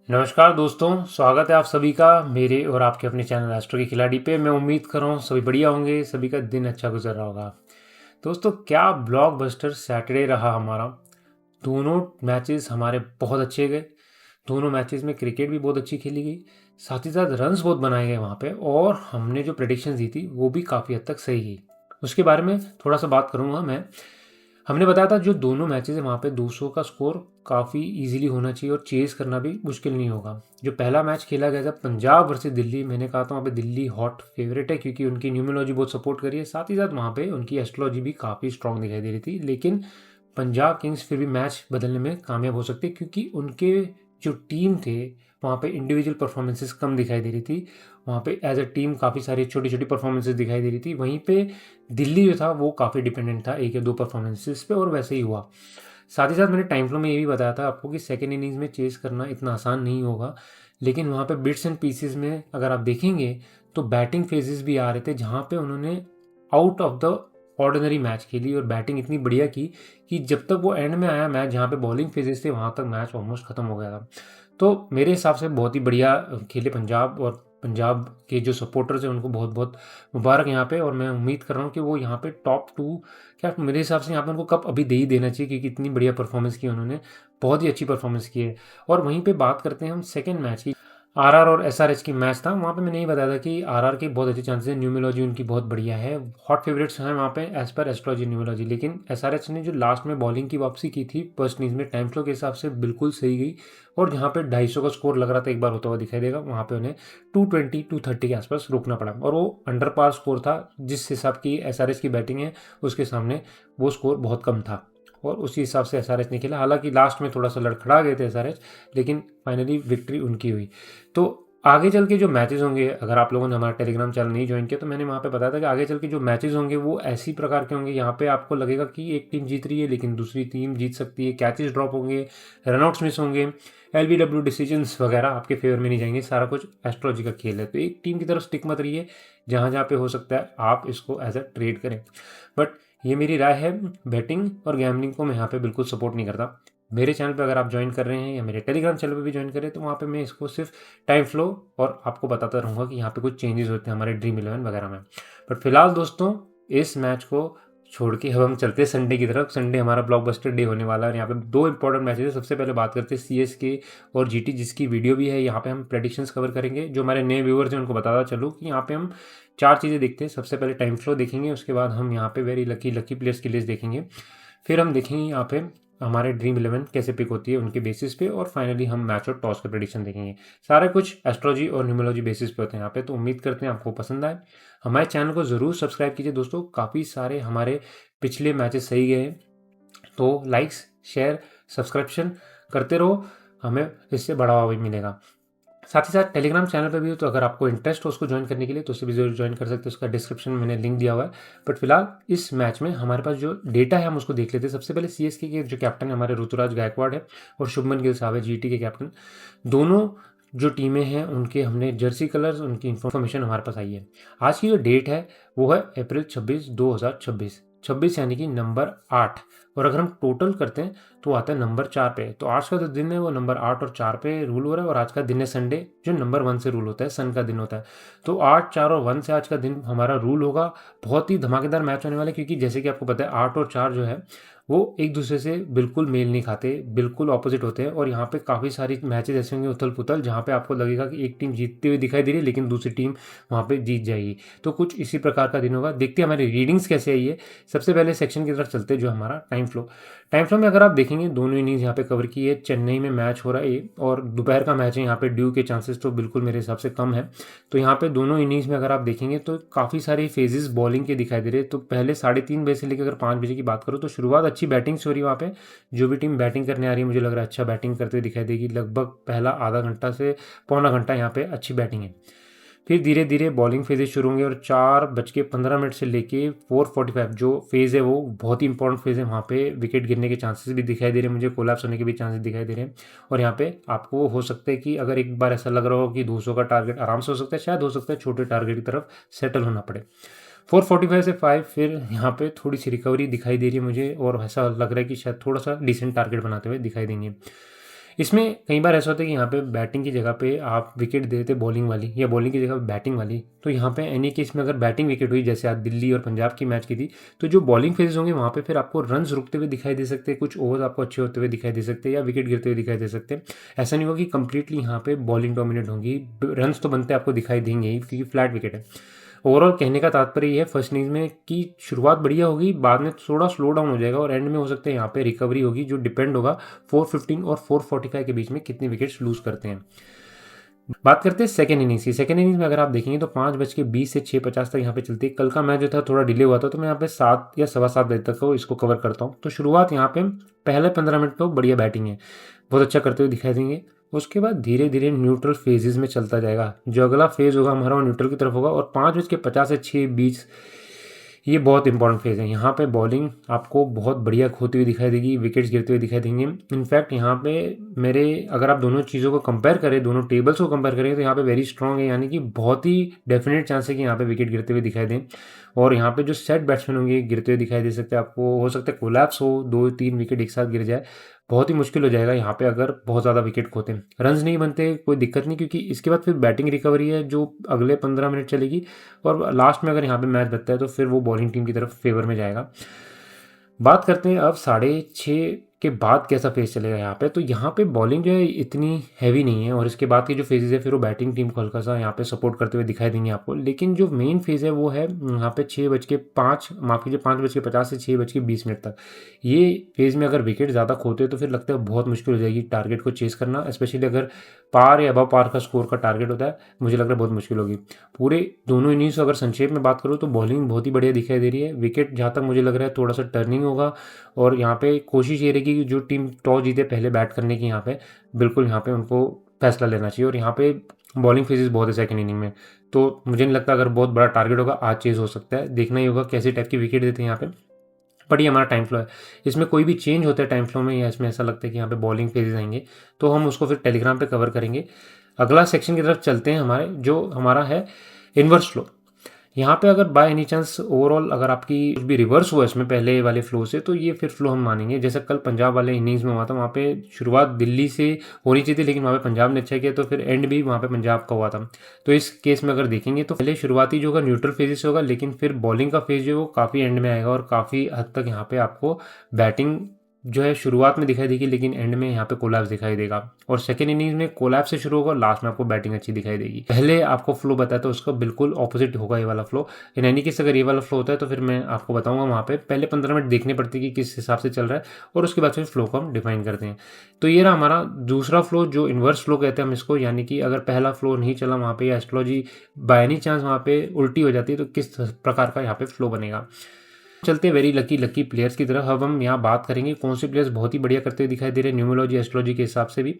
नमस्कार दोस्तों, स्वागत है आप सभी का मेरे और आपके अपने चैनल एस्ट्रो के खिलाड़ी पे। मैं उम्मीद कर रहा हूँ सभी बढ़िया होंगे, सभी का दिन अच्छा गुजर रहा होगा। दोस्तों, क्या ब्लॉकबस्टर सैटरडे रहा हमारा। दोनों मैचेस हमारे बहुत अच्छे गए। दोनों मैचेस में क्रिकेट भी बहुत अच्छी खेली गई, साथ ही साथ रन्स बहुत बनाए गए वहाँ पे, और हमने जो प्रेडिक्शंस दी थी वो भी काफ़ी हद तक सही गई। उसके बारे में थोड़ा सा बात करूँगा मैं। हमने बताया था जो दोनों मैचेस है वहाँ पे 200 का स्कोर काफ़ी इजीली होना चाहिए और चेज़ करना भी मुश्किल नहीं होगा। जो पहला मैच खेला गया था पंजाब वर्सेस दिल्ली, मैंने कहा था वहाँ पे दिल्ली हॉट फेवरेट है क्योंकि उनकी न्यूमरोलॉजी बहुत सपोर्ट करी है, साथ ही साथ वहाँ पे उनकी एस्ट्रोलॉजी भी काफ़ी स्ट्रांग दिखाई दे रही थी। लेकिन पंजाब किंग्स फिर भी मैच बदलने में कामयाब हो सकते क्योंकि उनके जो टीम थे वहाँ पे इंडिविजुअल परफॉर्मेंसेस कम दिखाई दे रही थी। वहाँ पे एज अ टीम काफ़ी सारी छोटी छोटी परफॉर्मेंसेस दिखाई दे रही थी। वहीं पे दिल्ली जो था वो काफ़ी डिपेंडेंट था एक या दो परफॉर्मेंसेस पे, और वैसे ही हुआ। साथ ही साथ मैंने टाइम फ्लो में ये भी बताया था आपको कि सेकेंड इनिंग्स में चेस करना इतना आसान नहीं होगा। लेकिन वहाँ पे बिट्स एंड पीसेस में अगर आप देखेंगे तो बैटिंग फेजेस भी आ रहे थे जहाँ पे उन्होंने out of the ordinary match खेली और बैटिंग इतनी बढ़िया की कि जब तक वो एंड में आया मैच जहाँ पे बॉलिंग फेजेस थे वहाँ तक मैच ऑलमोस्ट खत्म हो गया था। तो मेरे हिसाब से बहुत ही बढ़िया खेले पंजाब, और पंजाब के जो सपोर्टर्स हैं उनको बहुत बहुत मुबारक यहाँ पे। और मैं उम्मीद कर रहा हूँ कि वो यहाँ पे टॉप टू, क्या मेरे हिसाब से यहाँ पे उनको कप अभी दे ही देना चाहिए क्योंकि इतनी बढ़िया परफॉर्मेंस की उन्होंने, बहुत ही अच्छी परफॉर्मेंस की है। और वहीं पे बात करते हैं हम सेकेंड मैच की। आरआर और एसआरएच की मैच था, वहाँ पे मैंने यही बताया था कि आरआर के बहुत अच्छे चांसेस हैं, न्यूमरोलॉजी उनकी बहुत बढ़िया है, हॉट फेवरेट्स हैं वहाँ पे एज पर एस्ट्रोलॉजी न्यूमरोलॉजी। लेकिन एसआरएच ने जो लास्ट में बॉलिंग की वापसी की थी फर्स्ट इनिंग्स में, टाइम फ्लो के हिसाब से बिल्कुल सही गई। और जहाँ पे 250 का स्कोर लग रहा था एक बार होता हुआ दिखाई देगा, वहाँ पे उन्हें 220 230 के आसपास रोकना पड़ा, और वो अंडर पार स्कोर था। जिस हिसाब की एसआरएच की बैटिंग है उसके सामने वो स्कोर बहुत कम था, और उसी हिसाब से एसआरएच ने खेला। हालांकि लास्ट में थोड़ा सा लड़खड़ा गए थे एसआरएच, लेकिन फाइनली विक्ट्री उनकी हुई। तो आगे चल के जो मैचेस होंगे, अगर आप लोगों ने हमारा टेलीग्राम चैनल नहीं ज्वाइन किया तो मैंने वहाँ पे बताया था कि आगे चल के जो मैचेस होंगे वो ऐसी प्रकार के होंगे यहाँ पे आपको लगेगा कि एक टीम जीत रही है लेकिन दूसरी टीम जीत सकती है, कैचेस ड्रॉप होंगे, रनआउट्स मिस होंगे, एलबीडब्ल्यू डिसीजंस वगैरह आपके फेवर में नहीं जाएंगे। सारा कुछ एस्ट्रोलॉजी का खेल है, तो एक टीम की तरफ स्टिक मत रहिए। जहाँ जहाँ पे हो सकता है आप इसको एज अ ट्रेड करें, बट ये मेरी राय है। बैटिंग और गैम्बलिंग को मैं यहाँ पे बिल्कुल सपोर्ट नहीं करता। मेरे चैनल पे अगर आप ज्वाइन कर रहे हैं या मेरे टेलीग्राम चैनल पे भी ज्वाइन कर रहे हैं तो वहाँ पे मैं इसको सिर्फ टाइम फ्लो और आपको बताता रहूँगा कि यहाँ पे कुछ चेंजेस होते हैं हमारे ड्रीम 11 वगैरह में। बट फिलहाल दोस्तों, इस मैच को छोड़ के अब हम चलते हैं संडे की तरफ। संडे हमारा ब्लॉकबस्टर डे होने वाला है और यहाँ पे दो इंपॉर्टेंट मैचेस है। सबसे पहले बात करते हैं सीएसके और जीटी, जिसकी वीडियो भी है। यहाँ पे हम प्रेडिक्शंस कवर करेंगे। जो हमारे नए व्यूअर्स हैं उनको बताता चलूँ कि यहाँ पे हम चार चीज़ें देखते हैं। सबसे पहले टाइम फ्लो देखेंगे, उसके बाद हम यहाँ पे वेरी लकी लकी प्लेयर्स की लिस्ट देखेंगे, फिर हम देखेंगे यहाँ पे हमारे ड्रीम 11 कैसे पिक होती है उनके बेसिस पे, और फाइनली हम मैच और टॉस के प्रेडिक्शन देखेंगे। सारा कुछ एस्ट्रोलॉजी और न्यूमरोलॉजी बेसिस पे होते हैं यहाँ पे। तो उम्मीद करते हैं आपको पसंद आए। हमारे चैनल को ज़रूर सब्सक्राइब कीजिए दोस्तों, काफ़ी सारे हमारे पिछले मैचेस सही गए हैं। तो लाइक्स, शेयर, सब्सक्रिप्शन करते रहो, हमें इससे बढ़ावा भी मिलेगा। साथ ही साथ टेलीग्राम चैनल पे भी हो, तो अगर आपको इंटरेस्ट हो उसको ज्वाइन करने के लिए तो उसे भी जरूर ज्वाइन कर सकते हैं। उसका डिस्क्रिप्शन में मैंने लिंक दिया हुआ है। बट फिलहाल इस मैच में हमारे पास जो डेटा है हम उसको देख लेते हैं। सबसे पहले सीएसके के जो कैप्टन है हमारे ऋतुराज गायकवाड़ है, और शुभमन गिल साहब है जीटी के कैप्टन। दोनों जो टीमें हैं उनके हमने जर्सी कलर्स, उनकी इन्फॉर्मेशन हमारे पास आई है। आज की जो डेट है वो है अप्रैल 26 2026, 26 यानी कि नंबर 8। और अगर हम टोटल करते हैं तो आता है नंबर 4 पे। तो आज का जो दिन है वो नंबर 8 और 4 पे रूल हो रहा है, और आज का दिन है संडे जो नंबर 1 से रूल होता है, सन का दिन होता है। तो 8, 4 और 1 से आज का दिन हमारा रूल होगा। बहुत ही धमाकेदार मैच होने वाला है क्योंकि जैसे कि आपको पता है 8 और 4 जो है वो एक दूसरे से बिल्कुल मेल नहीं खाते, बिल्कुल ऑपोजिट होते हैं। और यहाँ पे काफ़ी सारी मैचेस ऐसे होंगे उथल पुथल, जहाँ पे आपको लगेगा कि एक टीम जीतती हुई दिखाई दे रही है लेकिन दूसरी टीम वहाँ पे जीत जाएगी। तो कुछ इसी प्रकार का दिन होगा। देखते हैं हमारी रीडिंग्स कैसे आई है। सबसे पहले सेक्शन की तरफ चलते हैं जो हमारा टाइम फ्लो। टाइम फ्लो में अगर आप देखेंगे दोनों इनिंग्स यहाँ पे कवर की है। चेन्नई में मैच हो रहा है और दोपहर का मैच है, यहाँ पे ड्यू के चांसेस तो बिल्कुल मेरे हिसाब से कम है। तो यहाँ पे दोनों इनिंग्स में अगर आप देखेंगे तो काफ़ी सारे फेजेस बॉलिंग के दिखाई दे रहे हैं। तो पहले 3:30 बजे से लेकर अगर 5 बजे की बात करो तो शुरुआत अच्छी बैटिंग से हो रही है वहाँ पे। जो भी टीम बैटिंग करने आ रही है मुझे लग रहा है अच्छा बैटिंग करते हुए दिखाई देगी। लगभग पहला आधा घंटा से पौना घंटा यहाँ पे अच्छी बैटिंग है। फिर धीरे धीरे बॉलिंग फेजेस शुरू होंगे, और 4:15 से लेके 4:45 जो फेज़ है वो बहुत ही इंपॉर्टेंट फेज़ है। वहाँ पे विकेट गिरने के चांसेस भी दिखाई दे रहे हैं, मुझे कोलैप्स होने के भी चांसेस दिखाई दे रहे हैं। और यहाँ पे आपको हो सकता है कि अगर एक बार ऐसा लग रहा हो कि 200 का टारगेट आराम से हो सकता है, शायद हो सकता है छोटे टारगेट की तरफ सेटल होना पड़े। 4:45 से 5 फिर यहाँ पे थोड़ी सी रिकवरी दिखाई दे रही है मुझे, और ऐसा लग रहा है कि शायद थोड़ा सा डिसेंट टारगेट बनाते हुए दिखाई देंगे। इसमें कई बार ऐसा होता है कि यहाँ पे बैटिंग की जगह पे आप विकेट दे देते बॉलिंग वाली या बॉलिंग की जगह बैटिंग वाली, तो यहाँ पे एनी केस में अगर बैटिंग विकेट हुई, जैसे आज दिल्ली और पंजाब की मैच की थी, तो जो बॉलिंग फेजेस होंगे वहाँ पे फिर आपको रन्स रुकते हुए दिखाई दे सकते हैं, कुछ ओवर्स आपको अच्छे होते हुए दिखाई दे सकते हैं या विकेट गिरते हुए दिखाई दे सकते हैं। ऐसा नहीं होगा कि कंप्लीटली यहाँ पे बॉलिंग डोमिनेट होंगी, रन्स तो बनते आपको दिखाई देंगे ही क्योंकि फ्लैट विकेट है। ओवरऑल कहने का तात्पर्य ये है फर्स्ट इनिंग्स में कि शुरुआत बढ़िया होगी, बाद में थोड़ा स्लो डाउन हो जाएगा और एंड में हो सकता है यहाँ पे रिकवरी होगी, जो डिपेंड होगा 415 और 445 के बीच में कितने विकेट्स लूज करते हैं। बात करते हैं सेकंड इनिंग्स की। सेकंड इनिंग्स में अगर आप देखेंगे तो 5:20 से 6:50 तक यहाँ पे चलती है। कल का मैच जो था थोड़ा डिले हुआ था, तो मैं यहाँ पे 7 या 7:15 बजे तक को इसको कवर करता हूँ। तो शुरुआत यहाँ पे पहले 15 मिनट तो बढ़िया बैटिंग है, बहुत अच्छा करते हुए दिखाई देंगे। उसके बाद धीरे धीरे न्यूट्रल फेजेस में चलता जाएगा, जो अगला फेज होगा हमारा वो न्यूट्रल की तरफ होगा और 5:50 से 6:20 ये बहुत इंपॉर्टेंट फेज़ है। यहाँ पे बॉलिंग आपको बहुत बढ़िया होती हुई दिखाई देगी, विकेट्स गिरते हुए दिखाई देंगे। इनफैक्ट यहाँ पे मेरे अगर आप दोनों चीज़ों को कंपेयर करें, दोनों टेबल्स को कंपेयर करें, तो यहाँ पे वेरी स्ट्रॉन्ग है, यानी कि बहुत ही डेफिनेट चांस है कि यहाँ पे विकेट गिरते हुए दिखाई दें। और यहाँ पे जो सेट बैट्समैन होंगे गिरते हुए दिखाई दे सकते हैं आपको, हो सकता है कोलैप्स हो, 2-3 विकेट एक साथ गिर जाए, बहुत ही मुश्किल हो जाएगा यहाँ पे अगर बहुत ज़्यादा विकेट खोते हैं। रन्स नहीं बनते कोई दिक्कत नहीं, क्योंकि इसके बाद फिर बैटिंग रिकवरी है जो अगले 15 मिनट चलेगी और लास्ट में अगर यहाँ पे मैच बचता है तो फिर वो बॉलिंग टीम की तरफ फेवर में जाएगा। बात करते हैं अब 6:30 के बाद कैसा फेज चलेगा यहाँ पे। तो यहाँ पे बॉलिंग जो है इतनी हैवी नहीं है और इसके बाद के जो फेजेस है फिर वो बैटिंग टीम को हल्का सा यहाँ पे सपोर्ट करते हुए दिखाई देंगे आपको। लेकिन जो मेन फेज है वो है यहाँ पे 6:05 माफ कीजिए 5:50 से 6:20 मिनट तक। ये फेज में अगर विकेट ज़्यादा खोते हैं तो फिर लगता है बहुत मुश्किल हो जाएगी टारगेट को चेस करना, स्पेशली अगर पार या अबव पार का स्कोर का टारगेट होता है, मुझे लग रहा है बहुत मुश्किल होगी। पूरे दोनों इनिंग्स अगर संक्षेप में बात करूँ तो बॉलिंग बहुत ही बढ़िया दिखाई दे रही है। विकेट जहाँ तक मुझे लग रहा है थोड़ा सा टर्निंग होगा और यहाँ पे कोशिश ये रहेगी कि जो टीम टॉस जीते पहले बैट करने की, यहाँ पे बिल्कुल यहाँ पे उनको फैसला लेना चाहिए। और यहाँ पे बॉलिंग फेजेस बहुत है सेकंड इनिंग में, तो मुझे नहीं लगता अगर बहुत बड़ा टारगेट होगा आज चेज हो सकता है। देखना ही होगा कैसे टाइप की विकेट देते हैं यहाँ पे। बट ये हमारा टाइम फ्लो है, इसमें कोई भी चेंज होता है टाइम फ्लो में या इसमें ऐसा लगता है कि यहाँ पे बॉलिंग फेजेस आएंगे तो हम उसको फिर टेलीग्राम पे कवर करेंगे। अगला सेक्शन की तरफ चलते हैं, हमारे जो हमारा है इन्वर्स फ्लो। यहाँ पे अगर बाय एनी चांस ओवरऑल अगर आपकी कुछ भी रिवर्स हुआ इसमें पहले वाले फ्लो से, तो ये फिर फ्लो हम मानेंगे। जैसे कल पंजाब वाले इनिंग्स में हुआ था, वहाँ पे शुरुआत दिल्ली से होनी चाहिए थी लेकिन वहाँ पे पंजाब ने अच्छा किया, तो फिर एंड भी वहाँ पे पंजाब का हुआ था। तो इस केस में अगर देखेंगे तो पहले शुरुआती जो होगा न्यूट्रल फेजेस होगा, लेकिन फिर बॉलिंग का फेज जो है वो काफ़ी एंड में आएगा और काफ़ी हद तक यहाँ पे आपको बैटिंग जो है शुरुआत में दिखाई देगी लेकिन एंड में यहाँ पे कोलैप्स दिखाई देगा। और सेकेंड इनिंग्स में कोलैप्स से शुरू होगा, लास्ट में आपको बैटिंग अच्छी दिखाई देगी। पहले आपको फ्लो बताया तो उसका बिल्कुल ऑपोजिट होगा ये वाला फ्लो। इन एनी केस अगर ये वाला फ्लो होता है तो फिर मैं आपको बताऊंगा, वहाँ पे पहले 15 मिनट देखने पड़ती है कि किस हिसाब से चल रहा है और उसके बाद फिर फ्लो को हम डिफाइन करते हैं। तो ये रहा हमारा दूसरा फ्लो जो इन्वर्स फ्लो कहते हैं हम इसको, यानी कि अगर पहला फ्लो नहीं चला वहाँ पे या एस्ट्रोलॉजी बाय एनी चांस वहाँ पे उल्टी हो जाती है तो किस प्रकार का यहाँ पे फ्लो बनेगा। चलते हैं वेरी लकी प्लेयर्स की तरफ। अब हम यहाँ बात करेंगे कौन से प्लेयर्स बहुत ही बढ़िया करते हुए दिखाई दे रहे हैं न्यूमरोलॉजी एस्ट्रोलॉजी के हिसाब से भी,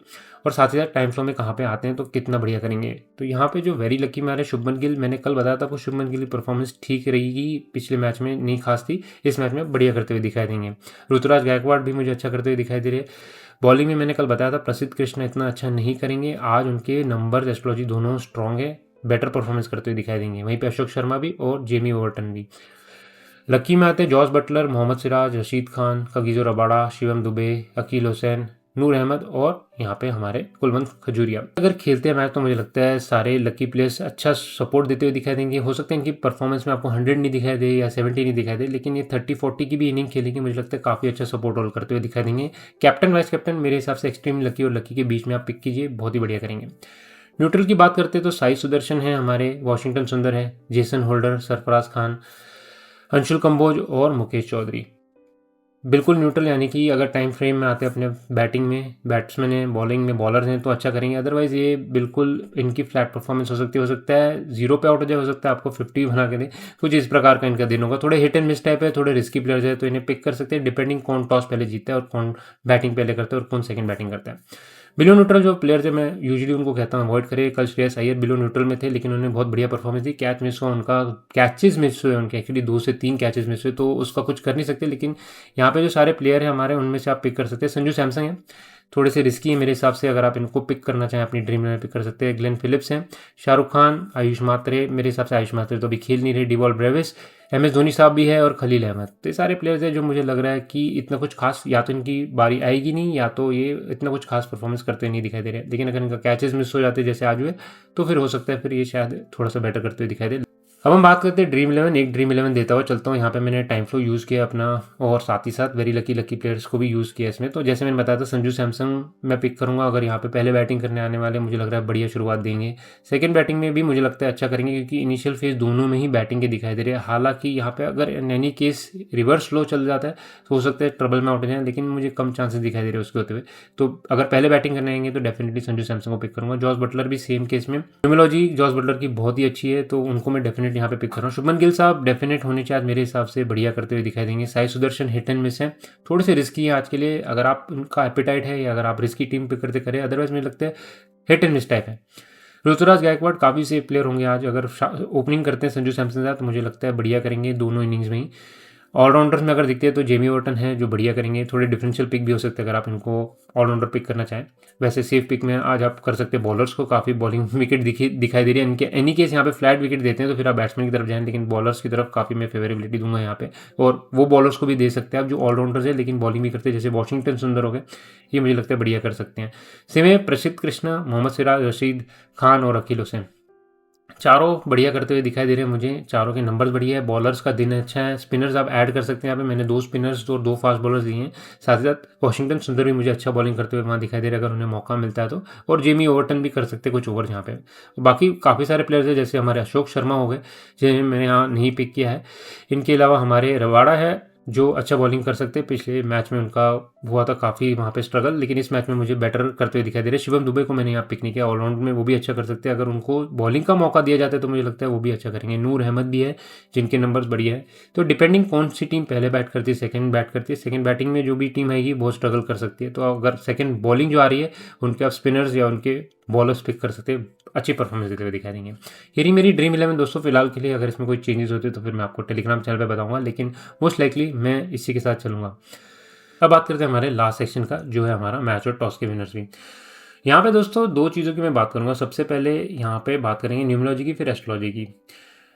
और साथ ही साथ टाइम फ्लो में कहाँ पे आते हैं तो कितना बढ़िया करेंगे। तो यहाँ पे जो वेरी लकी में आ रहे शुभमन गिल, मैंने कल बताया था आपको शुभमन गिल की परफॉर्मेंस ठीक रहेगी, पिछले मैच में नहीं खास थी, इस मैच में बढ़िया करते हुए दिखाई देंगे। ऋतुराज गायकवाड़ भी मुझे अच्छा करते हुए दिखाई दे रहे हैं। बॉलिंग में मैंने कल बताया था प्रसिद्ध कृष्णा इतना अच्छा नहीं करेंगे, आज उनके नंबर एस्ट्रोलॉजी दोनों स्ट्रॉन्ग है, बेटर परफॉर्मेंस करते हुए दिखाई देंगे। वहीं पे अशोक शर्मा भी और जेमी ओवरटन भी। लकी में आते हैं Jos Buttler, Mohammed Siraj, Rashid Khan, Kagiso Rabada, Shivam Dube, Akeal Hosein, Noor Ahmad और यहाँ पे हमारे कुलवंत खजूरिया। अगर खेलते हैं मैच तो मुझे लगता है सारे लकी प्लेयर्स अच्छा सपोर्ट देते हुए दिखाई देंगे। हो सकता है इनकी परफॉर्मेंस में आपको 100 नहीं दिखाई दे या 70 नहीं दिखाई दे, लेकिन ये 30-40 की भी इनिंग खेलेंगे, मुझे लगता है काफ़ी अच्छा सपोर्ट रोल करते हुए दिखाई देंगे। कैप्टन वाइस कैप्टन मेरे हिसाब से एक्सट्रीम लकी और लकी के बीच में आप पिक कीजिए, बहुत ही बढ़िया करेंगे। न्यूट्रल की बात करते हैं तो साई सुदर्शन है हमारे, वॉशिंगटन सुंदर है, जेसन होल्डर, सरफराज खान, अंशुल कंबोज और मुकेश चौधरी। बिल्कुल न्यूट्रल, यानी कि अगर टाइम फ्रेम में आते हैं अपने बैटिंग में बैट्समैन हैं, बॉलिंग में बॉलर हैं तो अच्छा करेंगे, अदरवाइज़ ये बिल्कुल इनकी फ्लैट परफॉर्मेंस हो सकती है। हो सकता है 0 पे आउट हो जाए, हो सकता है आपको 50 बना के दे, कुछ इस प्रकार का इनका दिन होगा। थोड़े हिट एंड मिस टाइप है, थोड़े रिस्की प्लेयर्स है तो इन्हें पिक कर सकते हैं डिपेंडिंग कौन टॉस पहले जीतता है और कौन बैटिंग पहले करता है और कौन सेकंड बैटिंग करता है। बिलो न्यूट्रल जो प्लेयर थे मैं यूजुअली उनको कहता हूँ अवॉइड करें। कल श्रेयस अय्यर बिलो न्यूट्रल में थे लेकिन उन्होंने बहुत बढ़िया परफॉर्मेंस दी। कैच मिस हुआ उनका, कैचेस मिस हुए उनके, एक्चुअली 2 से 3 कैचेस मिस हुए, तो उसका कुछ कर नहीं सकते। लेकिन यहाँ पे जो सारे प्लेयर हैं हमारे उनमें से आप पिक कर सकते हैं। संजू सैमसन है, थोड़े से रिस्की है मेरे हिसाब से, अगर आप इनको पिक करना चाहें अपनी ड्रीम इलेवन पिक कर सकते हैं। ग्लेन फिलिप्स हैं, शाहरुख खान, आयुष मात्रे, मेरे हिसाब से आयुष मात्रे तो अभी खेल नहीं रहे, Dewald Brevis, M S Dhoni साहब भी है और खलील अहमद। तो ये सारे प्लेयर्स हैं जो मुझे लग रहा है कि इतना कुछ खास या तो इनकी बारी आएगी नहीं, या तो ये इतना कुछ खास परफॉर्मेंस करते नहीं दिखाई दे रहे हैं। लेकिन अगर इनका कैचेस मिस हो जाते जैसे आज हुए तो फिर हो सकता है फिर ये शायद थोड़ा सा बेटर करते हुए दिखाई दे। अब हम बात करते हैं ड्रीम इलेवन। एक ड्रीम इलेवन देता हुआ चलता हूँ। यहाँ पे मैंने टाइम फ्लो यूज़ किया अपना, और साथ ही साथ वेरी लकी लकी प्लेयर्स को भी यूज़ किया इसमें। तो जैसे मैंने बताया था संजू सैमसन मैं पिक करूँगा। अगर यहाँ पे पहले बैटिंग करने आने वाले मुझे लग रहा है बढ़िया शुरुआत देंगे। सेकंड बैटिंग में भी मुझे लगता है अच्छा करेंगे, क्योंकि इनिशियल फेज दोनों में ही बैटिंग के दिखाई दे रहे हैं। हालांकि यहाँ पे अगर in any case reverse slow चल जाता है तो हो सकता है ट्रबल में आउट हो जाए, लेकिन मुझे कम चांसेस दिखाई दे रहे हैं उसके होते हुए। तो अगर पहले बैटिंग करने आएंगे तो डेफिनेटली संजू सैमसन को पिक करूँगा। जॉस बटलर भी सेम केस में, न्यूमरोलॉजी जॉस बटलर की बहुत ही अच्छी है, तो उनको मैं डेफिनेट यहाँ पे पिक कर रहा हूँ। शुभमन गिल साहब डेफिनेट होने चाहिए, मेरे हिसाब से बढ़िया करते हुए दिखाई देंगे। Sai Sudarshan hit and miss है, थोड़े से रिस्की है आज के लिए, अगर आप उनका एपिटाइट है या अगर आप रिस्की टीम पिक करते करें, अदरवाइज मुझे लगता है हिट एंड मिस टाइप है। ऋतुराज गायकवाड़ काफ़ी सेफ प्लेयर होंगे आज, अगर ओपनिंग करते हैं संजू सैमसन के साथ तो मुझे लगता है बढ़िया करेंगे दोनों इनिंग्स में ही। ऑलराउंडर्स में अगर दिखते हैं तो जेमी ओर्टन है जो बढ़िया करेंगे, थोड़े डिफरेंशियल पिक भी हो सकते हैं अगर आप इनको ऑलराउंडर पिक करना चाहें। वैसे सेफ पिक में आज आप कर सकते हैं बॉलर्स को, काफ़ी बॉलिंग विकेट दिखाई दे रही है इनके। एनी केस यहाँ पे फ्लैट विकेट देते हैं तो फिर आप बैट्समैन की तरफ जाएं, लेकिन बॉलर्स की तरफ काफ़ी मैं फेवरेबिलिटी दूंगा यहाँ पे। और वो बॉलर्स को भी दे सकते हैं आप जो ऑलराउंडर्स है लेकिन बॉलिंग भी करते हैं, जैसे वॉशिंगटन सुंदर हो गए, ये मुझे लगता है बढ़िया कर सकते हैं। सिमे, प्रसिद्ध कृष्णा, मोहम्मद सिराज, रशीद खान और अकील हुसैन, चारों बढ़िया करते हुए दिखाई दे रहे हैं मुझे। चारों के नंबर्स बढ़िया है, बॉलर्स का दिन अच्छा है। स्पिनर्स आप ऐड कर सकते हैं यहाँ पे, मैंने 2 स्पिनर्स और 2 फास्ट बॉलर्स दिए हैं। साथ ही साथ वॉशिंगटन सुंदर भी मुझे अच्छा बॉलिंग करते हुए वहाँ दिखाई दे रहा है अगर उन्हें मौका मिलता है तो। और जेमी ओवर्टन भी कर सकते हैं कुछ ओवर यहाँ पे। बाकी काफ़ी सारे प्लेयर्स हैं, जैसे हमारे अशोक शर्मा हो गए जिन्हें मैंने यहाँ नहीं पिक किया है। इनके अलावा हमारे रवाड़ा है जो अच्छा बॉलिंग कर सकते हैं। पिछले मैच में उनका हुआ था काफ़ी वहाँ पे स्ट्रगल, लेकिन इस मैच में मुझे बेटर करते हुए दिखाई दे रहे हैं। शिवम दुबे को मैंने यहाँ पिक नहीं किया, ऑलराउंड में वो भी अच्छा कर सकते हैं, अगर उनको बॉलिंग का मौका दिया जाता है तो मुझे लगता है वो भी अच्छा करेंगे। नूर अहमद भी है जिनके नंबर्स बढ़िया है। तो डिपेंडिंग कौन सी टीम पहले बैट करती है सेकंड बैट करती है, सेकंड बैटिंग में जो भी टीम आएगी बहुत स्ट्रगल कर सकती है। तो अगर सेकंड बॉलिंग जो आ रही है उनके आप स्पिनर्स या उनके बॉलर्स पिक कर सकते हैं, अच्छी परफॉर्मेंस देते हुए दिखा देंगे। यही मेरी ड्रीम 11 दोस्तों फिलहाल के लिए। अगर इसमें कोई चेंजेस होते तो फिर मैं आपको टेलीग्राम चैनल पे बताऊंगा, लेकिन मोस्ट लाइकली मैं इसी के साथ चलूंगा। अब बात करते हैं हमारे लास्ट सेक्शन का, जो है हमारा मैच और टॉस के विनर्स भी। यहाँ पे दोस्तों 2 चीज़ों की मैं बात करूंगा। सबसे पहले यहाँ पे बात करेंगे न्यूमरोलॉजी की, फिर एस्ट्रोलॉजी की।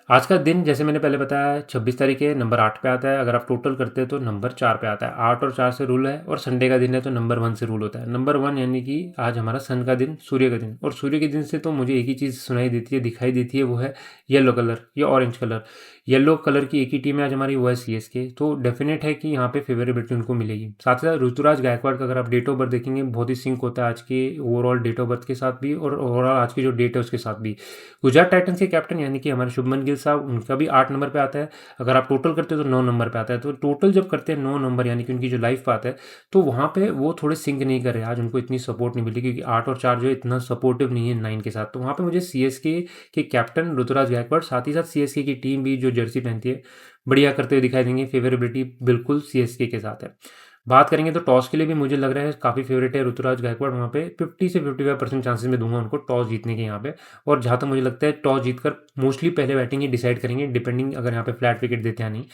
आज का दिन जैसे मैंने पहले बताया 26 तारीख है, नंबर 8 पे आता है। अगर आप टोटल करते हैं तो नंबर 4 पे आता है। 8 और 4 से रूल है, और संडे का दिन है तो नंबर 1 से रूल होता है। नंबर 1 यानी कि आज हमारा सन का दिन, सूर्य का दिन। और सूर्य के दिन से तो मुझे एक ही चीज़ सुनाई देती है, दिखाई देती है, वो है येलो कलर या ऑरेंज कलर। येलो कलर की एक ही टीम है आज हमारी, वो है सीएसके। तो डेफिनेट है कि यहाँ पे फेवरेबिलिटी उनको मिलेगी। साथ ही साथ ऋतुराज गायकवाड़ का अगर आप डेट ऑफ बर्थ देखेंगे बहुत ही सिंक होता है आज के ओवरऑल डेट ऑफ बर्थ के साथ भी, और ओवरऑल आज की जो डेट है उसके साथ भी। गुजरात टाइटंस के कैप्टन यानी कि हमारे शुभमन गिल साहब, उनका भी 8 नंबर पे आता है। अगर आप टोटल करते हो तो 9 नंबर पे आता है। तो टोटल जब करते हैं 9 नंबर यानी कि उनकी जो लाइफ पाथ है, तो वहाँ पे वो थोड़े सिंक नहीं कर रहे। आज उनको इतनी सपोर्ट नहीं मिली, क्योंकि 8 और 4 जो है इतना सपोर्टिव नहीं है 9 के साथ। तो वहाँ पे मुझे सीएसके के कैप्टन ऋतुराज गायकवाड़, साथ ही साथ सीएसके की टीम भी जो जर्सी पहनती है, बढ़िया करते हुए दिखाई देंगे। फेवरेबिलिटी बिल्कुल सीएसके के साथ है। बात करेंगे तो टॉस के लिए भी मुझे लग रहा है काफ़ी फेवरेट है ऋतुराज गायकवाड़। वहाँ पे 50 से 55% चांसेस में दूंगा उनको टॉस जीतने के यहाँ पे। और जहाँ तक मुझे लगता है टॉस जीतकर मोस्टली पहले बैटिंग ही डिसाइड करेंगे, डिपेंडिंग अगर यहाँ पे फ्लैट विकेट देते हैं नहीं।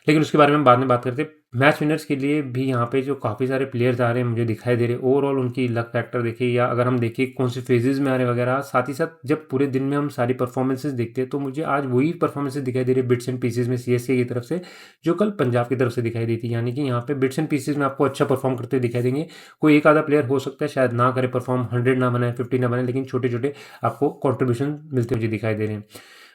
लेकिन उसके बारे में बाद में बात करते हैं। मैच विनर्स के लिए भी यहाँ पे जो काफ़ी सारे प्लेयर्स आ रहे हैं मुझे दिखाई दे रहे हैं, ओवरऑल उनकी लक फैक्टर देखिए, या अगर हम देखिए कौन से फेजेस में आ रहे हैं वगैरह। साथ ही साथ जब पूरे दिन में हम सारी परफॉर्मेंसेज देखते हैं तो मुझे आज वही परफॉर्मेंसेज दिखाई दे रही है बिट्स एंड पीसेज में सीएसके की तरफ से, जो कल पंजाब की तरफ से दिखाई दी थी। यानी कि यहाँ पे बिट्स एंड पीसेज में आपको अच्छा परफॉर्म करते हुए दिखाई देंगे। कोई एक आधा प्लेयर हो सकता है शायद ना करे परफॉर्म, 100 ना बनाए, 50 ना बनाए, लेकिन छोटे छोटे आपको कॉन्ट्रीब्यूशन मिलते हुए दिखाई दे रहे हैं।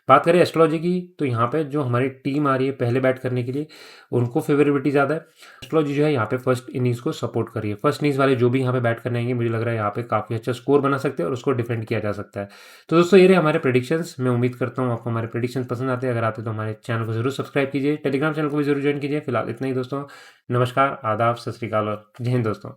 बात करें एस्ट्रोलॉजी की, तो यहाँ पे जो हमारी टीम आ रही है पहले बैट करने के लिए, उनको फेवरेबिलिटी ज़्यादा है। एस्ट्रोलॉजी जो है यहाँ पे फर्स्ट इनिंग्स को सपोर्ट कर रही है। फर्स्ट इनिंग्स वाले जो भी यहाँ पे बैट करने आएंगे मुझे लग रहा है यहाँ पे काफ़ी अच्छा स्कोर बना सकते हैं और उसको डिफेंड किया जा सकता है। तो दोस्तों ये रहे हमारे प्रेडिक्शंस। मैं उम्मीद करता हूँ आपको हमारे प्रेडिक्शन पसंद आते हैं। अगर आते तो हमारे चैनल को जरूर सब्सक्राइब कीजिए, टेलीग्राम चैनल को भी जरूर ज्वाइन कीजिए। फिलहाल इतना ही दोस्तों, नमस्कार, आदाब, सत श्री अकाल और जय हिंद दोस्तों।